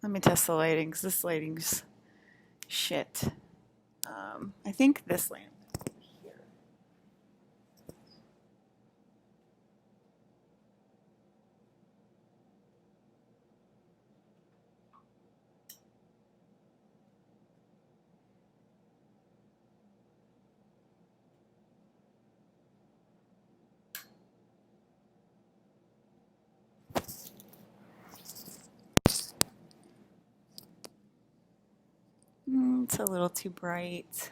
Let me test the lighting because this lighting's shit. I think this lamp here. It's a little too bright,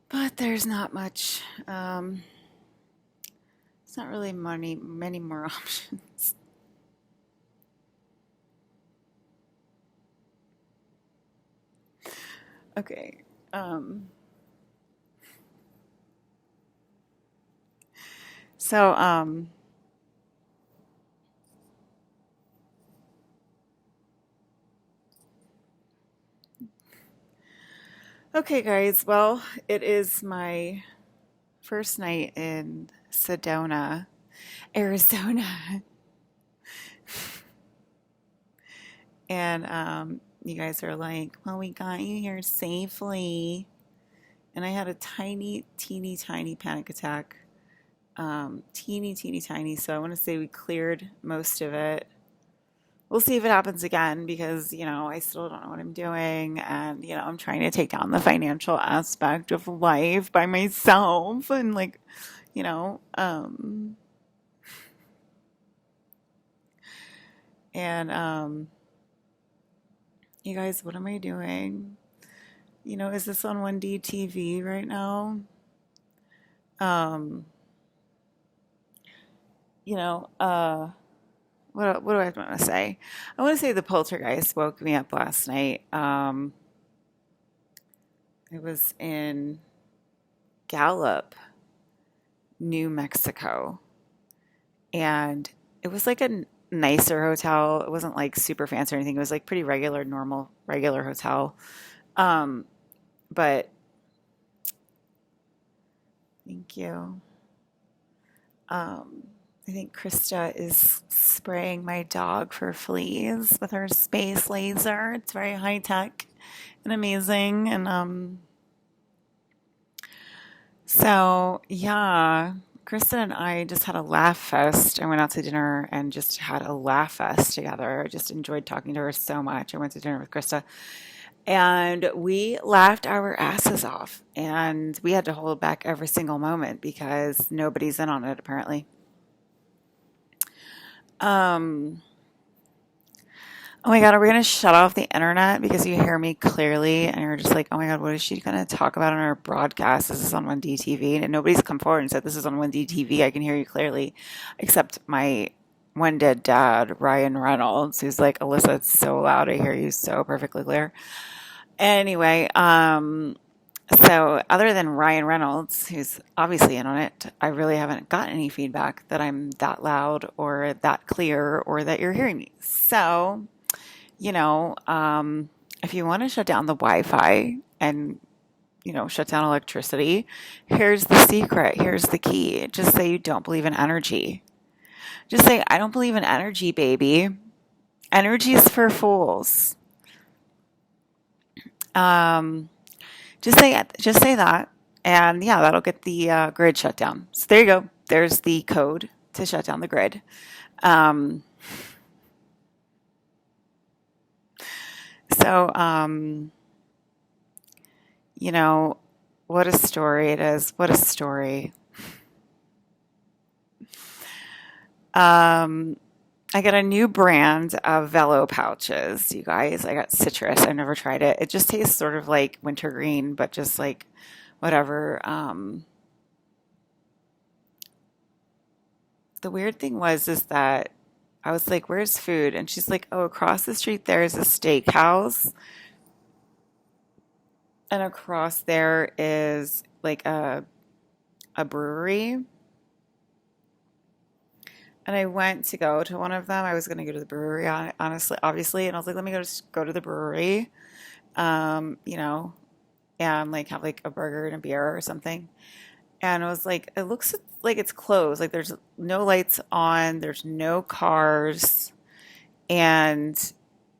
but there's not much. It's not really many more options. Okay. Um, so, okay, guys. Well, it is my first night in Sedona, Arizona, and you guys are like, "Well, we got you here safely," and I had a tiny, teeny, tiny panic attack. Teeny, teeny, tiny. So I want to say we cleared most of it. We'll see if it happens again because, I still don't know what I'm doing. And, I'm trying to take down the financial aspect of life by myself. And, like, you know, um, and, you guys, what am I doing? Is this on 1D TV right now? Um, you know, uh, what do I want to say? I want to say the poltergeist woke me up last night. It was in Gallup, New Mexico, and it was like a nicer hotel. It wasn't like super fancy or anything. It was like pretty regular, normal, regular hotel. Um, but thank you. Um, I think Krista is spraying my dog for fleas with her space laser. It's very high tech and amazing. And so, yeah, Krista and I just had a laugh fest. I went out to dinner and just had a laugh fest together. I just enjoyed talking to her so much. I went to dinner with Krista and we laughed our asses off. And we had to hold back every single moment because nobody's in on it, apparently. Um, oh my God, are we going to shut off the internet because you hear me clearly and you're just like, oh my God, what is she going to talk about on our broadcast? This is on 1DTV. And nobody's come forward and said, this is on 1DTV. I can hear you clearly, except my one dead dad, Ryan Reynolds, who's like, Alyssa, it's so loud. I hear you so perfectly clear. Anyway, so other than Ryan Reynolds, who's obviously in on it, I really haven't gotten any feedback that I'm that loud or that clear or that you're hearing me. So, you know, um, if you want to shut down the Wi-Fi and, shut down electricity, here's the secret. Here's the key. Just say you don't believe in energy. Just say, I don't believe in energy, baby. Energy is for fools. Um, just say that, and yeah, that'll get the grid shut down. So there you go. There's the code to shut down the grid. Um, so, you know, what a story it is. What a story. Um, I got a new brand of Velo pouches, you guys. I got citrus. I've never tried it. It just tastes sort of like wintergreen, but just like whatever. The weird thing was is that I was like, "Where's food?" And she's like, "Oh, across the street there's a steakhouse, and across there is like a brewery." And I went to go to one of them. I was going to go to the brewery, honestly, obviously, and I was like, "Let me go to the brewery." You know, and like have like a burger and a beer or something. And I was like, it looks like it's closed. Like there's no lights on, there's no cars, and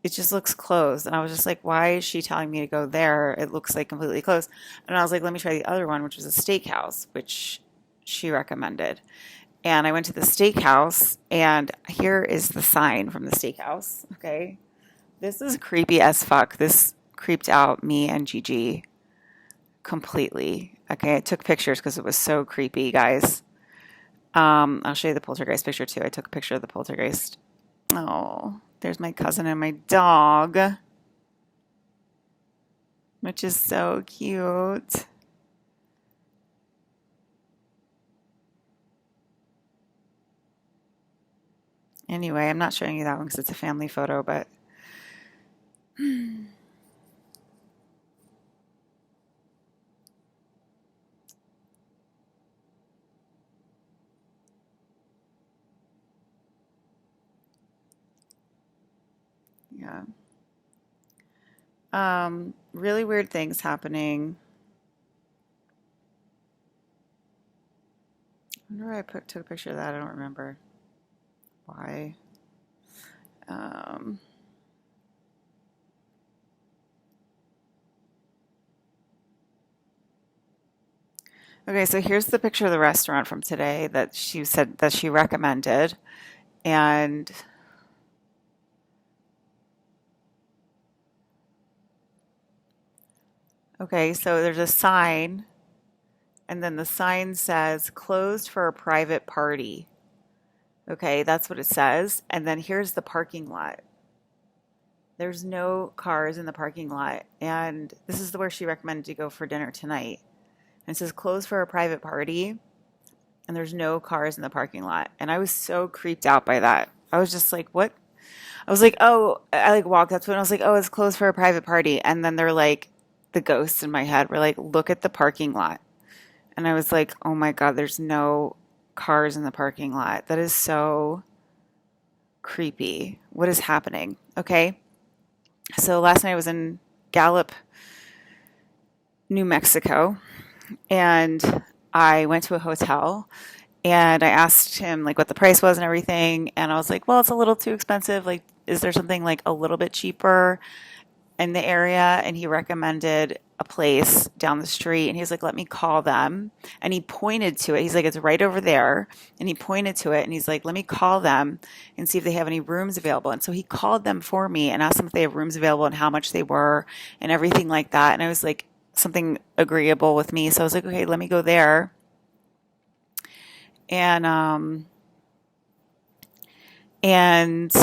it just looks closed. And I was just like, why is she telling me to go there? It looks like completely closed. And I was like, let me try the other one, which was a steakhouse, which she recommended. And I went to the steakhouse, and here is the sign from the steakhouse. Okay. This is creepy as fuck. This creeped out me and Gigi completely. Okay. I took pictures because it was so creepy, guys. I'll show you the poltergeist picture too. I took a picture of the poltergeist. Oh, there's my cousin and my dog, which is so cute. Anyway, I'm not showing you that one because it's a family photo, but yeah. Really weird things happening. I wonder why took a picture of that. I don't remember why. Um, okay, so here's the picture of the restaurant from today that she said that she recommended. And okay, so there's a sign, and then the sign says closed for a private party. Okay, that's what it says. And then here's the parking lot. There's no cars in the parking lot. And this is where she recommended to go for dinner tonight. And it says closed for a private party, and there's no cars in the parking lot. And I was so creeped out by that. I was just like, what? I was like, oh, I like walked up to it and I was like, oh, it's closed for a private party. And then they're like, the ghosts in my head were like, look at the parking lot. And I was like, oh my God, there's no cars in the parking lot. That is so creepy. What is happening? Okay. So last night I was in Gallup, New Mexico, and I went to a hotel and I asked him like what the price was and everything. And I was like, well, it's a little too expensive. Like, is there something like a little bit cheaper in the area? And he recommended a place down the street, and he's like, let me call them. And he pointed to it. He's like, it's right over there. And he pointed to it, and he's like, let me call them and see if they have any rooms available. And so he called them for me and asked them if they have rooms available and how much they were and everything like that. And I was like, something agreeable with me. So I was like, okay, let me go there. And and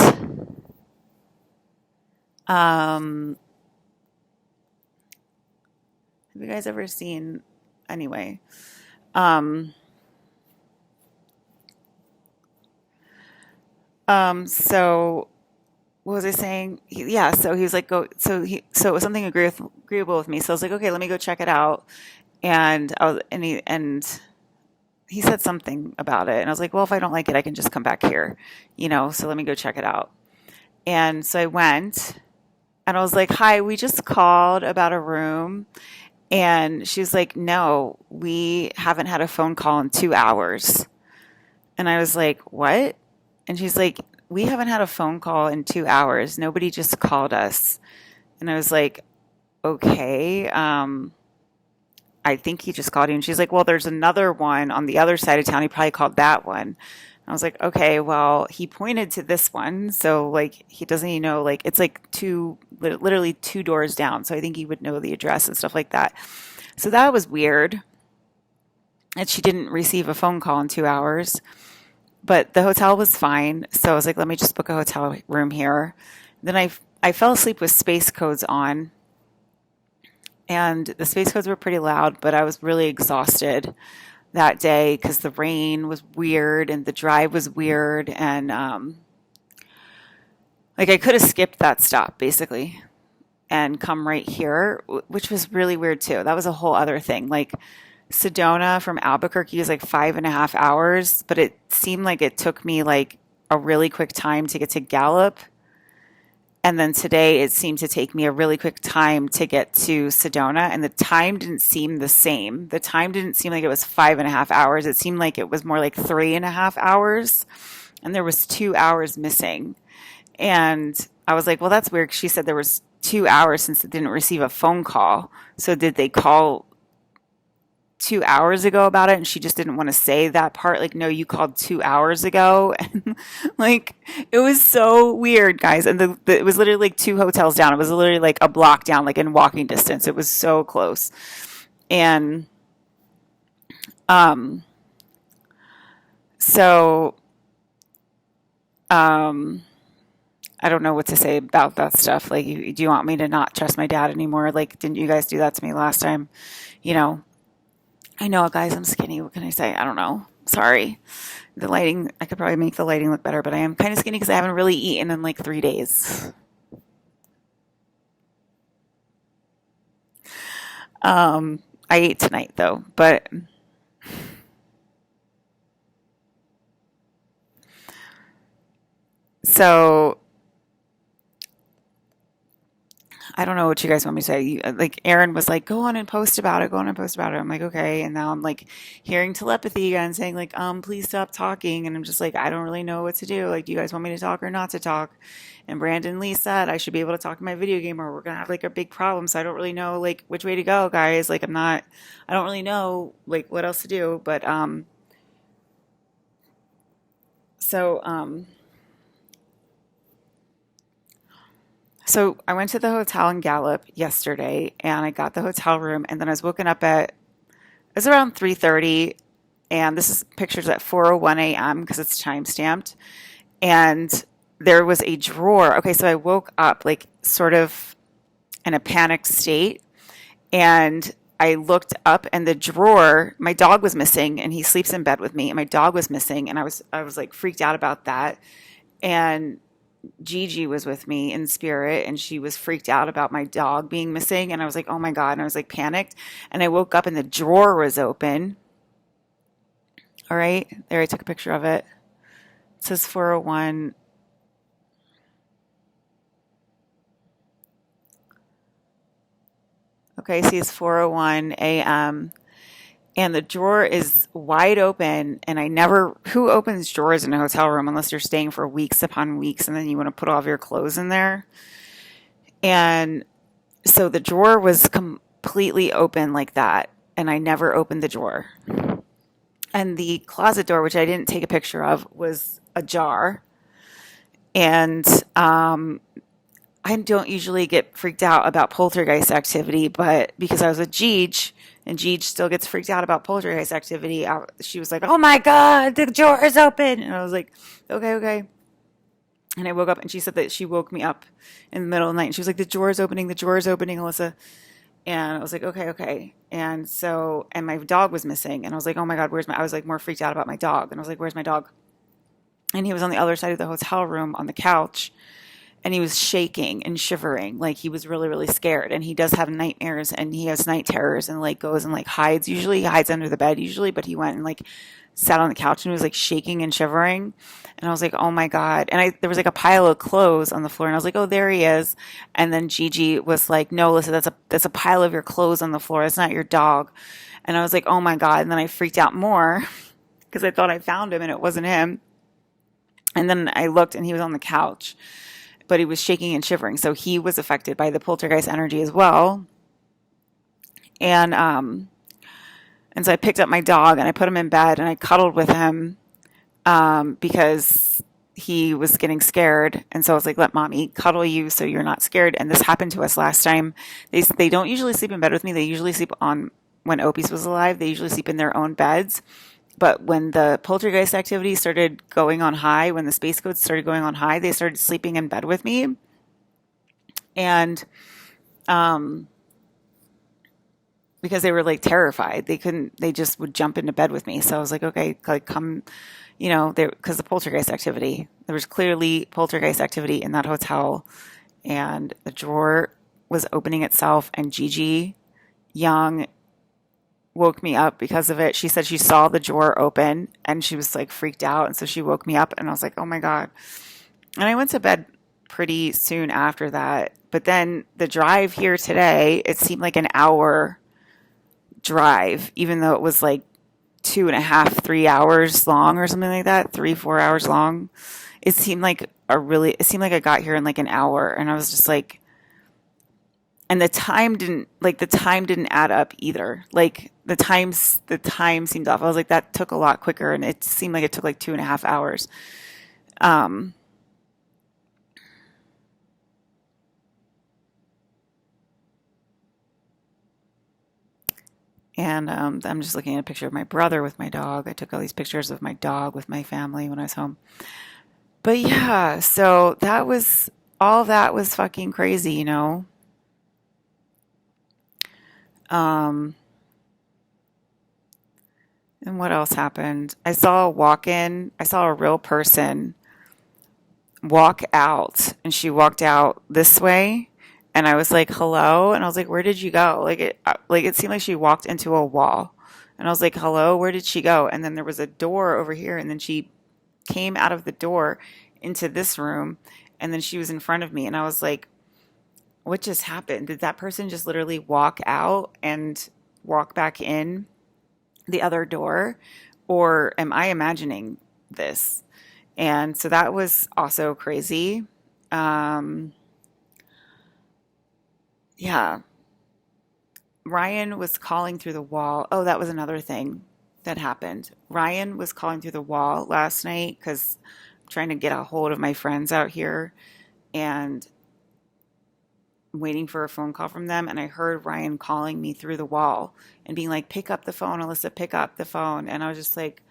um have you guys ever seen, anyway, um so what was I saying? Yeah, so he was like, go. So it was something agreeable with me. So I was like, okay, let me go check it out. And he said something about it, and I was like, well, if I don't like it, I can just come back here, So let me go check it out. And so I went, and I was like, hi, we just called about a room. And she's like, no, we haven't had a phone call in 2 hours. And I was like, what? And she's like, we haven't had a phone call in 2 hours. Nobody just called us. And I was like, okay, I think he just called you. And she's like, well, there's another one on the other side of town. He probably called that one. I was like, okay, well, he pointed to this one. So, like, he doesn't even know, like, it's like literally two doors down. So I think he would know the address and stuff like that. So that was weird. And she didn't receive a phone call in 2 hours. But the hotel was fine. So I was like, let me just book a hotel room here. Then I fell asleep with space codes on. And the space codes were pretty loud, but I was really exhausted that day because the rain was weird and the drive was weird. And like I could have skipped that stop basically and come right here, which was really weird too. That was a whole other thing. Like Sedona from Albuquerque is like 5.5 hours, but it seemed like it took me like a really quick time to get to Gallup. And then today it seemed to take me a really quick time to get to Sedona, and the time didn't seem the same. The time didn't seem like it was 5.5 hours. It seemed like it was more like 3.5 hours, and there was 2 hours missing. And I was like, well, that's weird. She said there was 2 hours since they didn't receive a phone call. So did they call 2 hours ago about it? And she just didn't want to say that part. Like, no, you called 2 hours ago. And like, it was so weird, guys. And it was literally like two hotels down. It was literally like a block down, like in walking distance. It was so close. And, um, so, um, I don't know what to say about that stuff. Like, do you want me to not trust my dad anymore? Like, didn't you guys do that to me last time? You know, I know, guys, I'm skinny. What can I say? I don't know. Sorry. The lighting, I could probably make the lighting look better, but I am kind of skinny because I haven't really eaten in like 3 days. I ate tonight though, but so I don't know what you guys want me to say. Like Aaron was like, go on and post about it. Go on and post about it. I'm like, okay. And now I'm like hearing telepathy again saying like, please stop talking. And I'm just like, I don't really know what to do. Like, do you guys want me to talk or not to talk? And Brandon Lee said I should be able to talk in my video game or we're going to have like a big problem. So I don't really know like which way to go, guys. Like, I don't really know like what else to do. But, so, So I went to the hotel in Gallup yesterday and I got the hotel room and then I was woken up at it was around 3:30 and this is pictures at 4:01 a.m. because it's time stamped and there was a drawer. Okay, so I woke up like sort of in a panicked state and I looked up and the drawer, my dog was missing and he sleeps in bed with me and my dog was missing and I was like freaked out about that. And Gigi was with me in spirit and she was freaked out about my dog being missing. And I was like, oh my God. And I was like panicked. And I woke up and the drawer was open. All right. There, I took a picture of it. It says 401. Okay. See, it's 4:01 a.m. And the drawer is wide open. And who opens drawers in a hotel room unless you're staying for weeks upon weeks and then you want to put all of your clothes in there? And so the drawer was completely open like that. And I never opened the drawer. And the closet door, which I didn't take a picture of, was ajar. And I don't usually get freaked out about poltergeist activity, but because I was with Jeej, and Jeej still gets freaked out about poltergeist activity, she was like, oh my God, the drawer is open. And I was like, okay, okay. And I woke up and she said that she woke me up in the middle of the night. And she was like, the drawer is opening, Alyssa. And I was like, okay, okay. And so, and my dog was missing. And I was like, oh my God, I was like more freaked out about my dog. And I was like, where's my dog? And he was on the other side of the hotel room on the couch. And he was shaking and shivering. Like he was really, really scared. And he does have nightmares and he has night terrors and like goes and like hides. Usually he hides under the bed usually, but he went and like sat on the couch and was like shaking and shivering. And I was like, oh my God. And there was like a pile of clothes on the floor. And I was like, oh, there he is. And then Gigi was like, no, listen, that's a pile of your clothes on the floor. It's not your dog. And I was like, oh my God. And then I freaked out more because I thought I found him and it wasn't him. And then I looked and he was on the couch, but he was shaking and shivering. So he was affected by the poltergeist energy as well. And so I picked up my dog and I put him in bed and I cuddled with him because he was getting scared. And so I was like, let mommy cuddle you so you're not scared. And this happened to us last time. They don't usually sleep in bed with me. They usually sleep when Opie's was alive, they usually sleep in their own beds. But when the poltergeist activity started going on high, when the space codes started going on high, they started sleeping in bed with me. And because they were like terrified, they just would jump into bed with me. So I was like, okay, like come, because the poltergeist activity, there was clearly poltergeist activity in that hotel, and the drawer was opening itself, and Gigi Young woke me up because of it. She said she saw the drawer open and she was like freaked out. And so she woke me up and I was like, oh my God. And I went to bed pretty soon after that. But then the drive here today, it seemed like an hour drive, even though it was like 2.5, 3 hours long or something like that, 3, 4 hours long. it seemed like I got here in like an hour, and I was just like, and the time didn't add up either. Like the time seemed off. I was like, that took a lot quicker, and it seemed like it took like 2.5 hours. Um, and I'm just looking at a picture of my brother with my dog. I took all these pictures of my dog with my family when I was home. But yeah, so all that was fucking crazy, you know? Um, and what else happened? I saw a real person walk out, and she walked out this way, and I was like, "Hello?" And I was like, "Where did you go?" Like it seemed like she walked into a wall. And I was like, "Hello, where did she go?" And then there was a door over here, and then she came out of the door into this room, and then she was in front of me, and I was like, what just happened? Did that person just literally walk out and walk back in the other door? Or am I imagining this? And so that was also crazy. Um, yeah, Ryan was calling through the wall. Oh, that was another thing that happened. Ryan was calling through the wall last night because I'm trying to get a hold of my friends out here and waiting for a phone call from them. And I heard Ryan calling me through the wall and being like, pick up the phone, Alyssa, pick up the phone. And I was just like,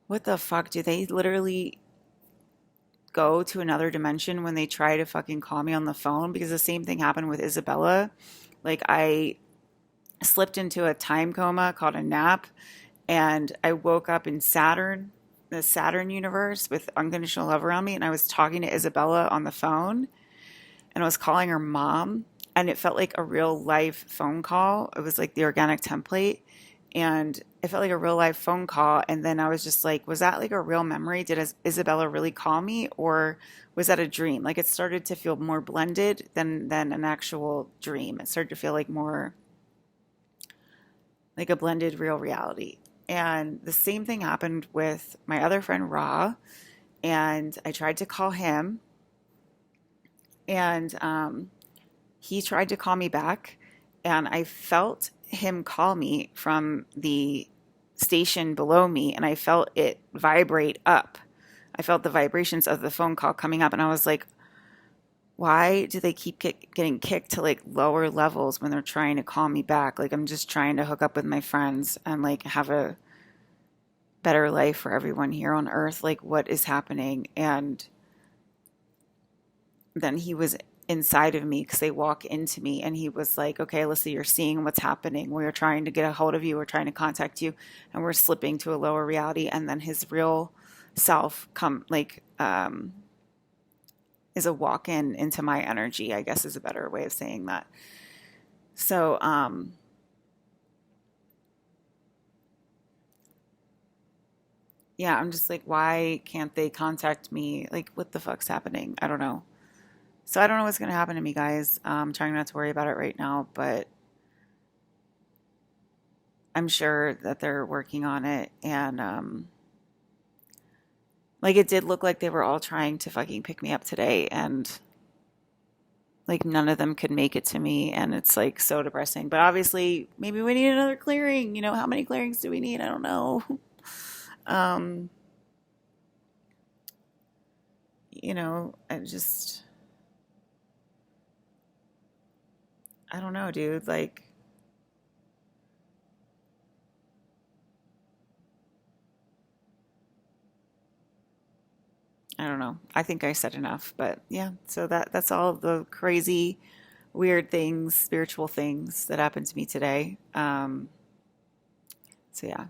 what the fuck? Do they literally go to another dimension when they try to fucking call me on the phone? Because the same thing happened with Isabella. Like, I slipped into a time coma called a nap, and I woke up in Saturn, the Saturn universe, with unconditional love around me. And I was talking to Isabella on the phone, and I was calling her mom, and it felt like a real life phone call. It was like the organic template, and it felt like a real life phone call. And then I was just like, was that like a real memory? Did Isabella really call me, or was that a dream? Like, it started to feel more blended than an actual dream. It started to feel like more like a blended real reality. And the same thing happened with my other friend Ra, and I tried to call him, and he tried to call me back, and I felt him call me from the station below me, and I felt it vibrate up. I felt the vibrations of the phone call coming up, and I was like, why do they keep getting kicked to like lower levels when they're trying to call me back? Like, I'm just trying to hook up with my friends and like have a better life for everyone here on earth. Like, what is happening? And then he was inside of me because they walk into me, and he was like, okay, Alyssa, you're seeing what's happening. We're trying to get a hold of you. We're trying to contact you, and we're slipping to a lower reality. And then his real self is a walk in into my energy, I guess is a better way of saying that. So, yeah, I'm just like, why can't they contact me? Like, what the fuck's happening? I don't know. So I don't know what's going to happen to me, guys. I'm trying not to worry about it right now, but I'm sure that they're working on it. And like, it did look like they were all trying to fucking pick me up today, and like none of them could make it to me, and it's like so depressing. But obviously, maybe we need another clearing. You know, how many clearings do we need? I don't know. Um, I don't know, dude. Like, I don't know. I think I said enough, but yeah. So that's all of the crazy, weird things, spiritual things that happened to me today. So yeah.